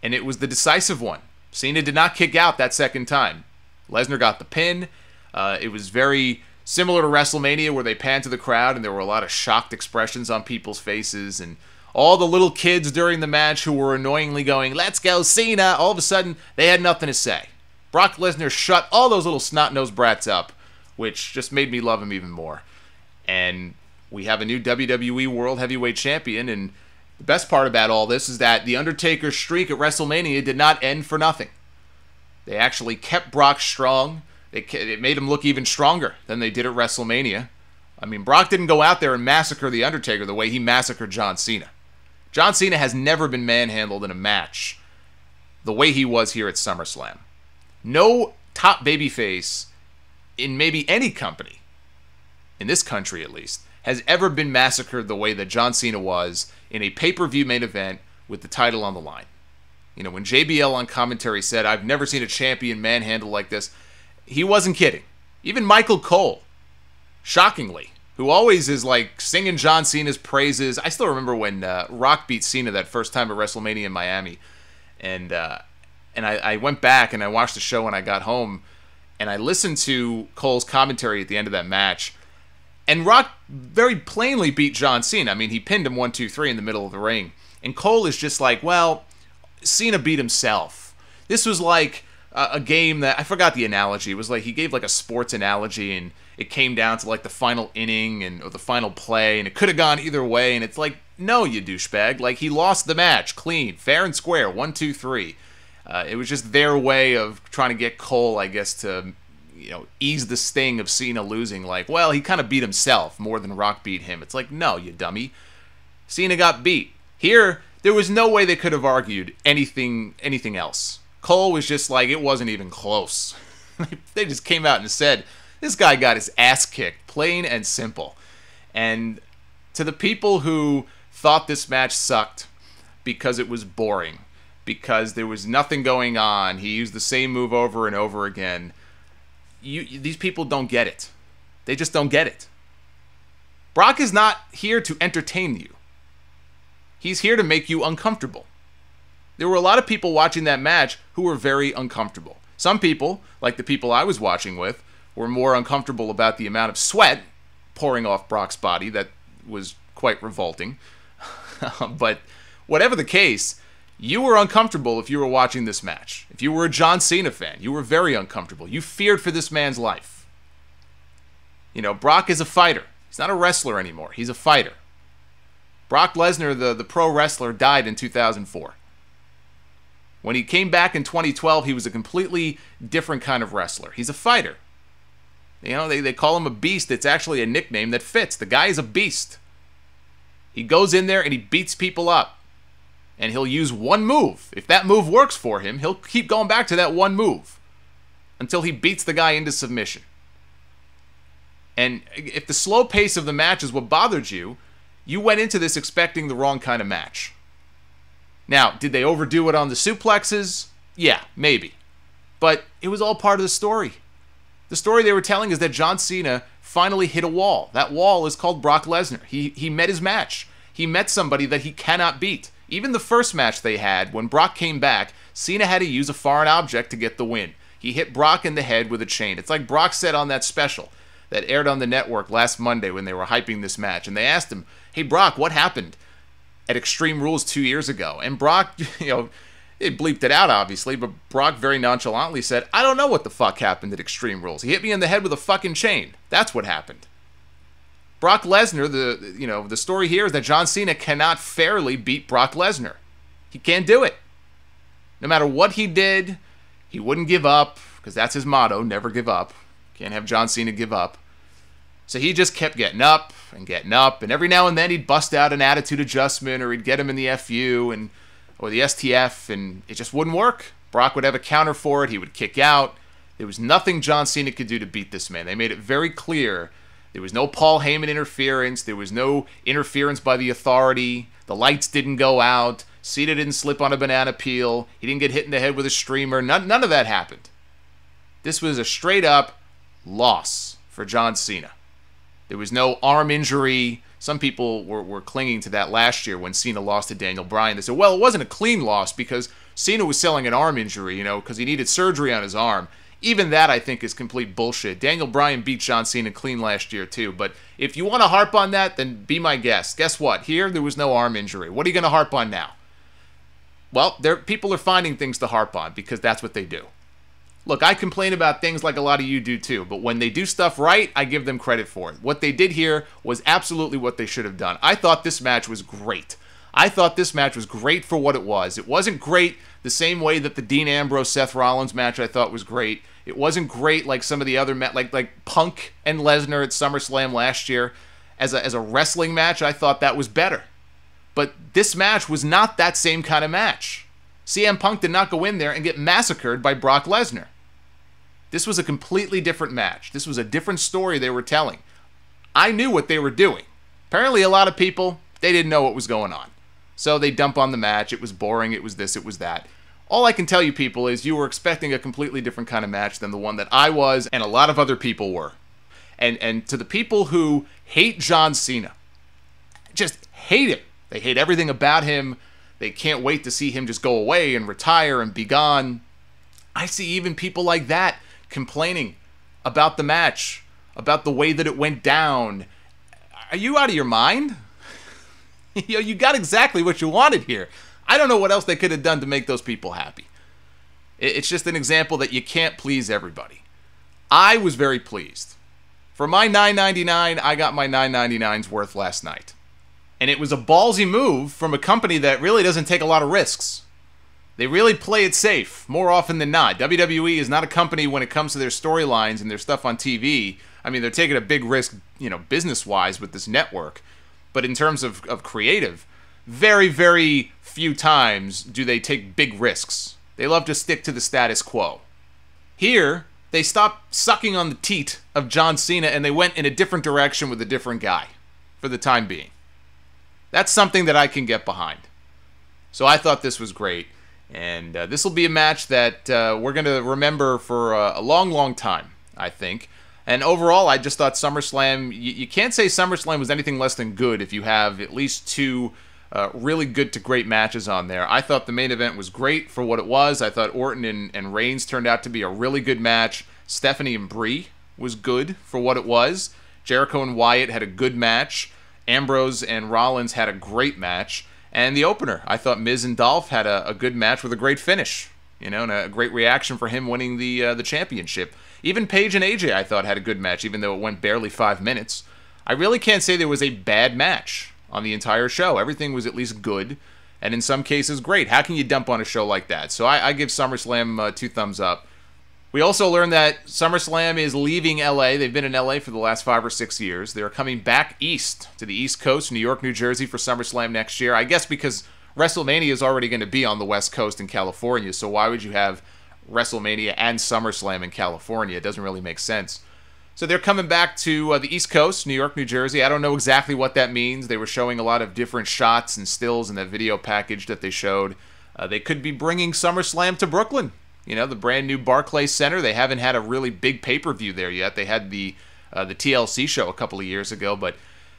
and it was the decisive one. Cena did not kick out that second time. Lesnar got the pin. It was very similar to WrestleMania, where they panned to the crowd, and there were a lot of shocked expressions on people's faces, and all the little kids during the match who were annoyingly going, "Let's go, Cena!" All of a sudden, they had nothing to say. Brock Lesnar shut all those little snot-nosed brats up, which just made me love him even more. And we have a new WWE World Heavyweight Champion, and the best part about all this is that The Undertaker's streak at WrestleMania did not end for nothing. They actually kept Brock strong. It made him look even stronger than they did at WrestleMania. I mean, Brock didn't go out there and massacre The Undertaker the way he massacred John Cena. John Cena has never been manhandled in a match the way he was here at SummerSlam. No top babyface in maybe any company, in this country at least, has ever been massacred the way that John Cena was in a pay-per-view main event with the title on the line. You know, when JBL on commentary said, "I've never seen a champion manhandle like this," he wasn't kidding. Even Michael Cole, shockingly, who always is like singing John Cena's praises. I still remember when Rock beat Cena that first time at WrestleMania in Miami, and I went back and I watched the show when I got home, and I listened to Cole's commentary at the end of that match. And Rock very plainly beat John Cena. I mean, he pinned him 1, 2, 3 in the middle of the ring. And Cole is just like, well, Cena beat himself. This was like a game that, I forgot the analogy. It was like, he gave like a sports analogy, and it came down to like the final inning or the final play, and it could have gone either way. And it's like, no, you douchebag. Like, he lost the match clean, fair and square, 1, 2, 3. It was just their way of trying to get Cole, I guess, to, you know, ease the sting of Cena losing. Like, well, he kind of beat himself more than Rock beat him. It's like, no, you dummy. Cena got beat. Here, there was no way they could have argued anything else. Cole was just like, it wasn't even close. They just came out and said, this guy got his ass kicked, plain and simple. And to the people who thought this match sucked because it was boring, because there was nothing going on, he used the same move over and over again, these people don't get it. They just don't get it. Brock is not here to entertain you. He's here to make you uncomfortable. There were a lot of people watching that match who were very uncomfortable. Some people, like the people I was watching with, were more uncomfortable about the amount of sweat pouring off Brock's body that was quite revolting. But whatever the case, you were uncomfortable if you were watching this match. If you were a John Cena fan, you were very uncomfortable. You feared for this man's life. You know, Brock is a fighter. He's not a wrestler anymore. He's a fighter. Brock Lesnar, the pro wrestler, died in 2004. When he came back in 2012, he was a completely different kind of wrestler. He's a fighter. You know, they call him a beast. It's actually a nickname that fits. The guy is a beast. He goes in there and he beats people up. And he'll use one move. If that move works for him, he'll keep going back to that one move until he beats the guy into submission. And if the slow pace of the match is what bothered you, you went into this expecting the wrong kind of match. Now, did they overdo it on the suplexes? Yeah, maybe. But it was all part of the story. The story they were telling is that John Cena finally hit a wall. That wall is called Brock Lesnar. He met his match. He met somebody that he cannot beat. Even the first match they had, when Brock came back, Cena had to use a foreign object to get the win. He hit Brock in the head with a chain. It's like Brock said on that special that aired on the network last Monday when they were hyping this match. And they asked him, hey, Brock, what happened at Extreme Rules 2 years ago? And Brock, it bleeped it out, obviously, but Brock very nonchalantly said, I don't know what the fuck happened at Extreme Rules. He hit me in the head with a fucking chain. That's what happened. Brock Lesnar, the story here is that John Cena cannot fairly beat Brock Lesnar. He can't do it. No matter what he did, he wouldn't give up, because that's his motto, never give up. Can't have John Cena give up. So he just kept getting up, and every now and then he'd bust out an attitude adjustment, or he'd get him in the FU, or the STF, and it just wouldn't work. Brock would have a counter for it, he would kick out. There was nothing John Cena could do to beat this man. They made it very clear. There was no Paul Heyman interference. There was no interference by the authority. The lights didn't go out. Cena didn't slip on a banana peel. He didn't get hit in the head with a streamer. None of that happened. This was a straight-up loss for John Cena. There was no arm injury. Some people were clinging to that last year when Cena lost to Daniel Bryan. They said, well, it wasn't a clean loss because Cena was selling an arm injury, because he needed surgery on his arm. Even that, I think, is complete bullshit. Daniel Bryan beat John Cena clean last year, too. But if you want to harp on that, then be my guest. Guess what? Here, there was no arm injury. What are you going to harp on now? Well, people are finding things to harp on because that's what they do. Look, I complain about things like a lot of you do, too. But when they do stuff right, I give them credit for it. What they did here was absolutely what they should have done. I thought this match was great. I thought this match was great for what it was. It wasn't great the same way that the Dean Ambrose-Seth Rollins match I thought was great. It wasn't great like some of the other like Punk and Lesnar at SummerSlam last year. As a wrestling match, I thought that was better. But this match was not that same kind of match. CM Punk did not go in there and get massacred by Brock Lesnar. This was a completely different match. This was a different story they were telling. I knew what they were doing. Apparently a lot of people, they didn't know what was going on. So they dump on the match. It was boring. It was this. It was that. All I can tell you people is you were expecting a completely different kind of match than the one that I was and a lot of other people were. And to the people who hate John Cena, just hate him. They hate everything about him. They can't wait to see him just go away and retire and be gone. I see even people like that complaining about the match, about the way that it went down. Are you out of your mind? You got exactly what you wanted here. I don't know what else they could have done to make those people happy. It's just an example that you can't please everybody. I was very pleased. For my $9.99, I got my $9.99's worth last night. And it was a ballsy move from a company that really doesn't take a lot of risks. They really play it safe more often than not. WWE is not a company when it comes to their storylines and their stuff on TV. I mean, they're taking a big risk, business-wise with this network. But in terms of creative, very, very few times do they take big risks. They love to stick to the status quo. Here, they stopped sucking on the teat of John Cena and they went in a different direction with a different guy for the time being. That's something that I can get behind. So I thought this was great. And this will be a match that we're going to remember for a long, long time, I think. And overall, I just thought SummerSlam, you can't say SummerSlam was anything less than good if you have at least two really good to great matches on there. I thought the main event was great for what it was. I thought Orton and Reigns turned out to be a really good match. Stephanie and Brie was good for what it was. Jericho and Wyatt had a good match. Ambrose and Rollins had a great match. And the opener, I thought Miz and Dolph had a good match with a great finish. And a great reaction for him winning the championship. Even Paige and AJ, I thought, had a good match, even though it went barely 5 minutes. I really can't say there was a bad match on the entire show. Everything was at least good, and in some cases, great. How can you dump on a show like that? So I give SummerSlam 2 thumbs up. We also learned that SummerSlam is leaving LA. They've been in LA for the last 5 or 6 years. They're coming back east to the East Coast, New York, New Jersey for SummerSlam next year. I guess because WrestleMania is already going to be on the West Coast in California, so why would you have WrestleMania and SummerSlam in California? It doesn't really make sense. So they're coming back to the East Coast, New York, New Jersey. I don't know exactly what that means. They were showing a lot of different shots and stills in that video package that they showed. They could be bringing SummerSlam to Brooklyn. the brand new Barclays Center. They haven't had a really big pay-per-view there yet. They had the TLC show a couple of years ago, but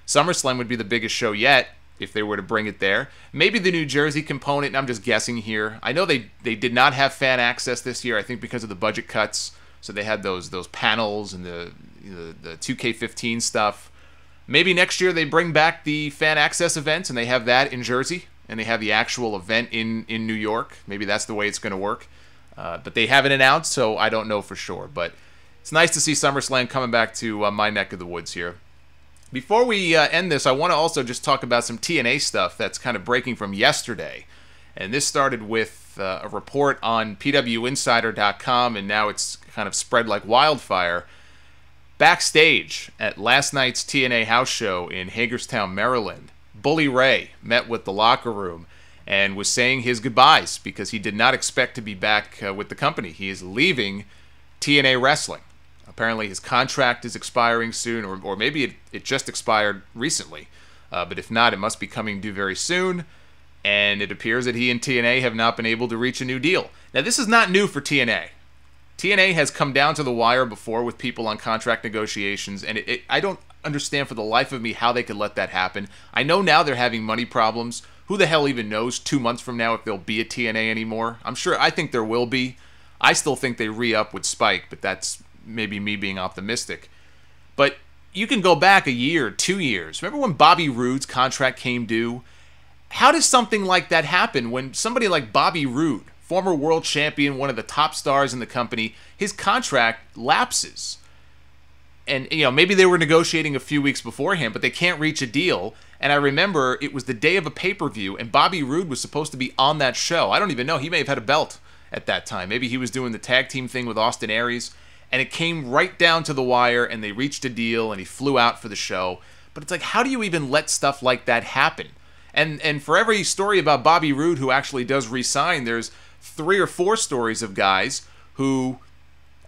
SummerSlam would be the biggest show yet if they were to bring it there. Maybe the New Jersey component, and I'm just guessing here. I know they did not have fan access this year, I think because of the budget cuts. So they had those panels and the 2K15 stuff. Maybe next year they bring back the fan access events and they have that in Jersey and they have the actual event in New York. Maybe that's the way it's going to work. But they haven't announced, so I don't know for sure. But it's nice to see SummerSlam coming back to my neck of the woods here. Before we end this, I want to also just talk about some TNA stuff that's kind of breaking from yesterday. And this started with a report on PWInsider.com, and now it's kind of spread like wildfire. Backstage at last night's TNA house show in Hagerstown, Maryland, Bully Ray met with the locker room and was saying his goodbyes because he did not expect to be back with the company. He is leaving TNA Wrestling. Apparently his contract is expiring soon, or maybe it just expired recently. But if not, it must be coming due very soon. And it appears that he and TNA have not been able to reach a new deal. Now, this is not new for TNA. TNA has come down to the wire before with people on contract negotiations, and I don't understand for the life of me how they could let that happen. I know now they're having money problems. Who the hell even knows 2 months from now if there'll be a TNA anymore? I think there will be. I still think they re-up with Spike, but that's maybe me being optimistic. But you can go back a year, 2 years. Remember when Bobby Roode's contract came due? How does something like that happen when somebody like Bobby Roode, former world champion, one of the top stars in the company, his contract lapses? And, maybe they were negotiating a few weeks beforehand, but they can't reach a deal. And I remember it was the day of a pay-per-view, and Bobby Roode was supposed to be on that show. I don't even know. He may have had a belt at that time. Maybe he was doing the tag team thing with Austin Aries. And it came right down to the wire, and they reached a deal, and he flew out for the show. But it's like, how do you even let stuff like that happen? And for every story about Bobby Roode who actually does re-sign, there's 3 or 4 stories of guys who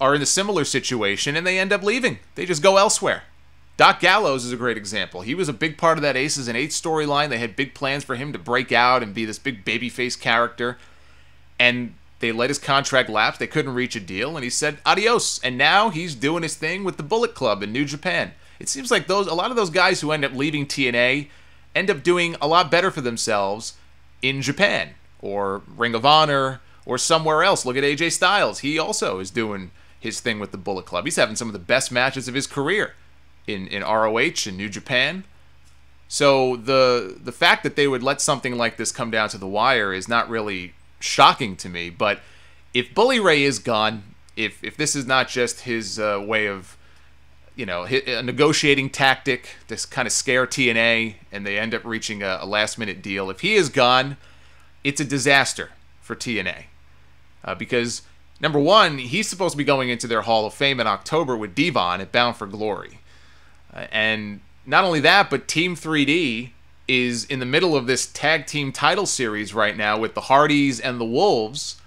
are in a similar situation, and they end up leaving. They just go elsewhere. Doc Gallows is a great example. He was a big part of that Aces and Eights storyline. They had big plans for him to break out and be this big babyface character. And they let his contract lapse. They couldn't reach a deal, and he said adios. And now he's doing his thing with the Bullet Club in New Japan. It seems like a lot of those guys who end up leaving TNA end up doing a lot better for themselves in Japan or Ring of Honor or somewhere else. Look at AJ Styles. He also is doing his thing with the Bullet Club. He's having some of the best matches of his career in ROH and New Japan. So the fact that they would let something like this come down to the wire is not really shocking to me. But if Bully Ray is gone, if this is not just his way of a negotiating tactic to kind of scare TNA and they end up reaching a last-minute deal. If he is gone, it's a disaster for TNA. Because, number one, he's supposed to be going into their Hall of Fame in October with Devon at Bound for Glory. And not only that, but Team 3D is in the middle of this tag team title series right now with the Hardys and the Wolves.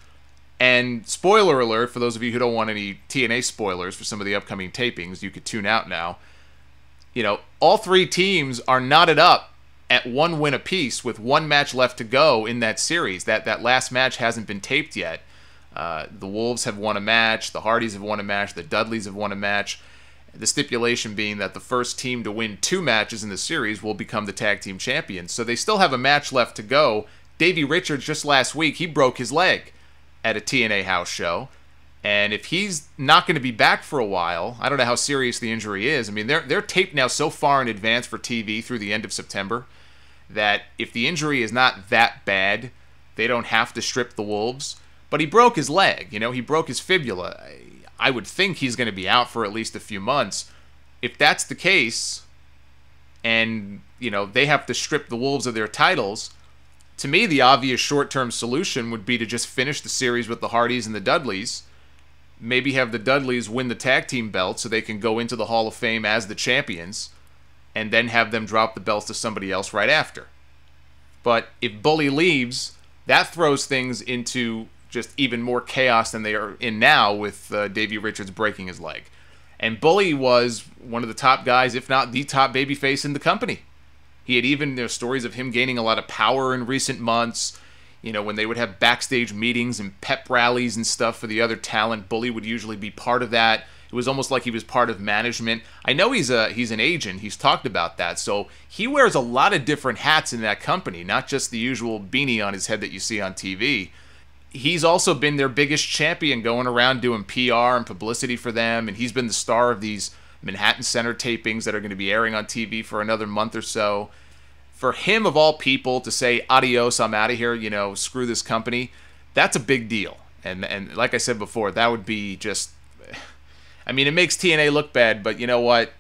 And spoiler alert, for those of you who don't want any TNA spoilers for some of the upcoming tapings, you could tune out now. All 3 teams are knotted up at 1 win apiece with 1 match left to go in that series. That last match hasn't been taped yet. The Wolves have won a match. The Hardys have won a match. The Dudleys have won a match. The stipulation being that the first team to win 2 matches in the series will become the tag team champions. So they still have a match left to go. Davey Richards, just last week, he broke his leg at a TNA house show. And if he's not going to be back for a while, I don't know how serious the injury is. I mean, they're taped now so far in advance for TV through the end of September that if the injury is not that bad, they don't have to strip the Wolves. But he broke his leg. He broke his fibula. I would think he's going to be out for at least a few months. If that's the case, and, they have to strip the Wolves of their titles, to me, the obvious short-term solution would be to just finish the series with the Hardys and the Dudleys. Maybe have the Dudleys win the tag team belt so they can go into the Hall of Fame as the champions, and then have them drop the belts to somebody else right after. But if Bully leaves, that throws things into just even more chaos than they are in now with Davey Richards breaking his leg. And Bully was one of the top guys, if not the top babyface in the company. He had even, stories of him gaining a lot of power in recent months. You know, when they would have backstage meetings and pep rallies and stuff for the other talent, Bully would usually be part of that. It was almost like he was part of management. I know he's an agent. He's talked about that. So he wears a lot of different hats in that company, not just the usual beanie on his head that you see on TV. He's also been their biggest champion, going around doing PR and publicity for them, and he's been the star of these Manhattan Center tapings that are going to be airing on TV for another month or so. For him, of all people, to say, adios, I'm out of here, you know, screw this company, that's a big deal. And like I said before, that would be just... I mean, it makes TNA look bad, but you know what?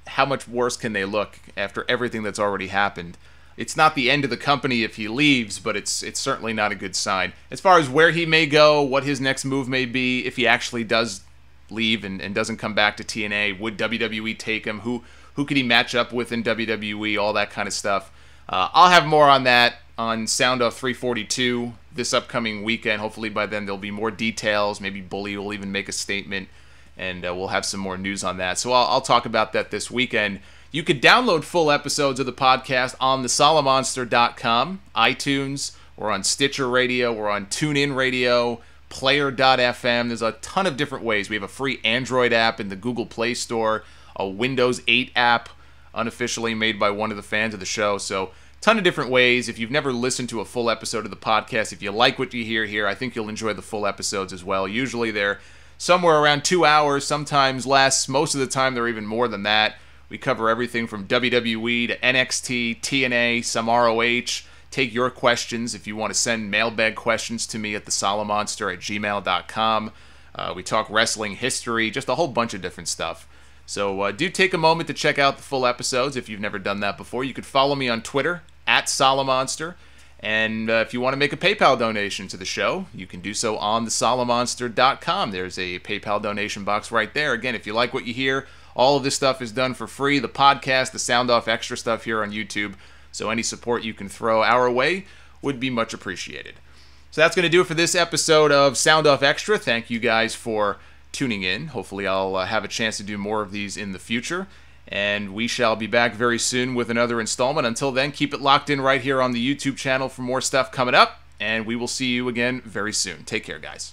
How much worse can they look after everything that's already happened? It's not the end of the company if he leaves, but it's certainly not a good sign. As far as where he may go, what his next move may be, if he actually does leave and doesn't come back to TNA, would WWE take him? Who could he match up with in WWE? All that kind of stuff. I'll have more on that on Sound Off 342 this upcoming weekend. Hopefully by then there'll be more details. Maybe Bully will even make a statement. And we'll have some more news on that. So I'll talk about that this weekend. You could download full episodes of the podcast on the Solomonster.com, iTunes, or on Stitcher Radio, or on TuneIn Radio, Player.fm. There's a ton of different ways. We have a free Android app in the Google Play Store, a Windows 8 app, unofficially made by one of the fans of the show. So ton of different ways. If you've never listened to a full episode of the podcast, if you like what you hear here, I think you'll enjoy the full episodes as well. Usually they're somewhere around 2 hours, sometimes less. Most of the time, they're even more than that. We cover everything from WWE to NXT, TNA, some ROH. Take your questions if you want to send mailbag questions to me at thesolomonster@gmail.com. We talk wrestling history, just a whole bunch of different stuff. So do take a moment to check out the full episodes if you've never done that before. You could follow me on Twitter, @Solomonster. And if you want to make a PayPal donation to the show, you can do so on thesolomonster.com. There's a PayPal donation box right there. Again, if you like what you hear, all of this stuff is done for free. The podcast, the Sound Off Extra stuff here on YouTube. So any support you can throw our way would be much appreciated. So that's going to do it for this episode of Sound Off Extra. Thank you guys for tuning in. Hopefully I'll have a chance to do more of these in the future. And we shall be back very soon with another installment. Until then, keep it locked in right here on the YouTube channel for more stuff coming up. And we will see you again very soon. Take care, guys.